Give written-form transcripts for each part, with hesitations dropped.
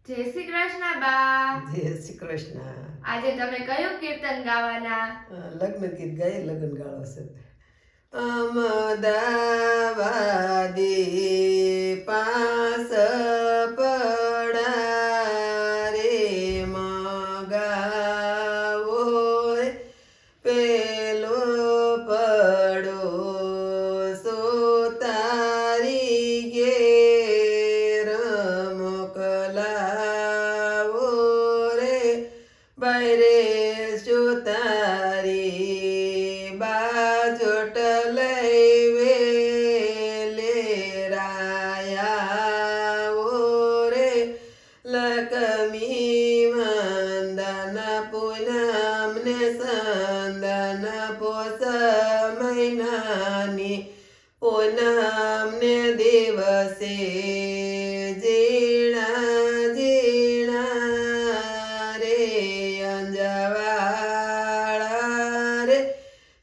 જય શ્રી કૃષ્ણ બા. જય શ્રી કૃષ્ણ. આજે તમે કયું કીર્તન ગાવાના? લગ્ન ગીત ગાય, લગ્ન ગાળો છે. અમદાવાદી પાસ પડા રે મગાવો પેલો પડો સો તારી ઘેર મોકલાવો રે બાયરે જો તારી બાજોટ લઈ વેલે રાયાવો રે લક્ષ્મી વંદન પૂનમ ને સંદન પોષ મહિનાની પૂનમ ને દિવસે જીણા જીણા રે અંજવાળા રે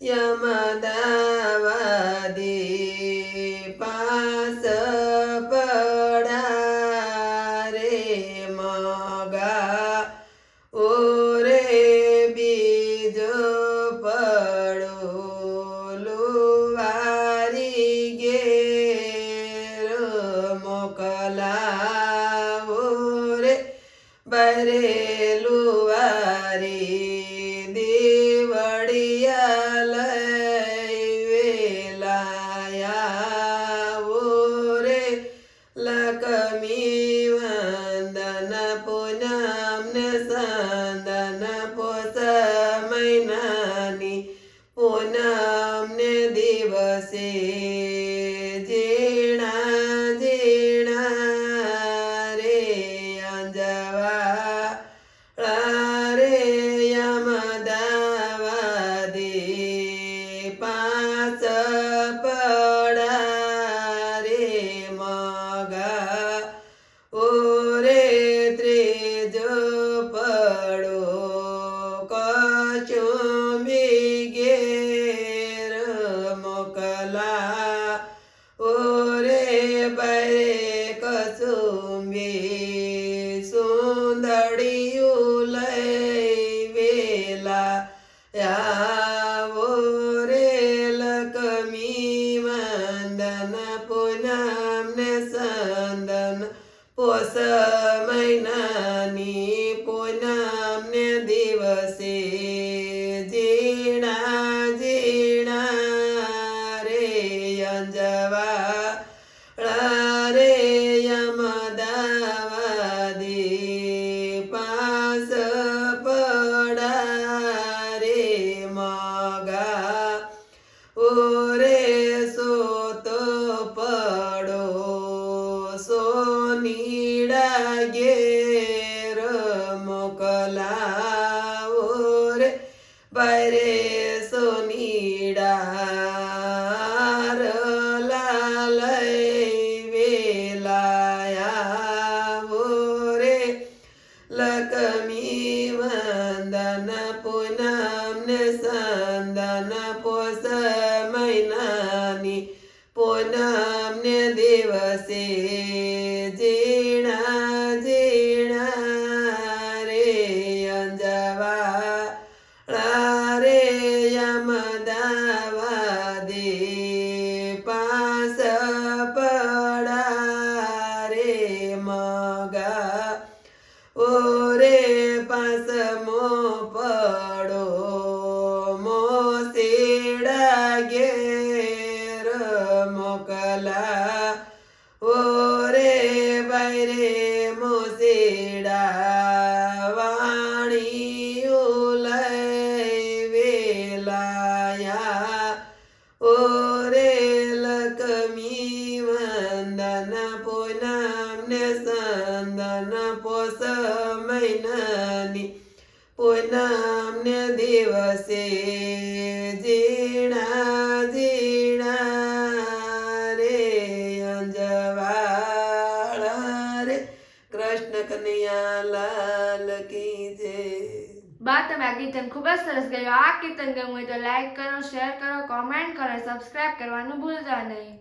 યમદાવાદી પાસ પડા રે મગા ઓરે બીજો પડો લુવારી ઘેર મોકલાવો રે બરે લુવારી દેવડિયા લઈ વેલાયાવો રે લક્ષ્મી વંદન પૂનમ ને સંદન પોષ મહિનાની પૂનમ ને દિવસે જીણા જીણા રે અંજવાળા રે યમદાવાદી પાસ પડા રે મગા ઓરે ત્રીજો પડો કચુંબી ઘેર મોકલા ઓરે બરે કચુંબી સુંદડિયું લઈ વેલા આવો રે લક્ષ્મી વંદન પૂનમ ને સંદન પોષ મહિનાની પૂનમ ને દિવસે જીણા જીણા રે અંજવાળા રે યમદાવાદી પાસ પડા રે મગા ઓરે સોતો પડો સોનીડા ઘેર મોકલાવો રે બાયરે સોનીડા લઈ વેલાયાવો રે લક્ષ્મી વંદન પૂનમ ને સંદન પોષ મહિનાની પૂનમ ને દિવસે જીણા જીણા રે અંજવાળા રે યમદાવાદી પાસ પડા રે મગા ઓરે પાસમો પડો મોસીડા ઘેર મોકલા ઓરે બાયરે મોસીડા વાણીયું લઈ વેલાયા ઓરે લક્ષ્મી વંદન પૂનમ ને સંદન પોષ મહિનાની પૂનમ ને દિવસે જીણા જીણા રે અંજવાળા રે કૃષ્ણ કનૈયા લાલ કી જય. બા તમે આ કીર્તન ખૂબ જ સરસ ગાયું. આ કીર્તન ગમ્યું હોય તો લાઈક કરો, શેર કરો, કોમેન્ટ કરો, સબસ્ક્રાઇબ કરવાનું ભૂલતા નહીં.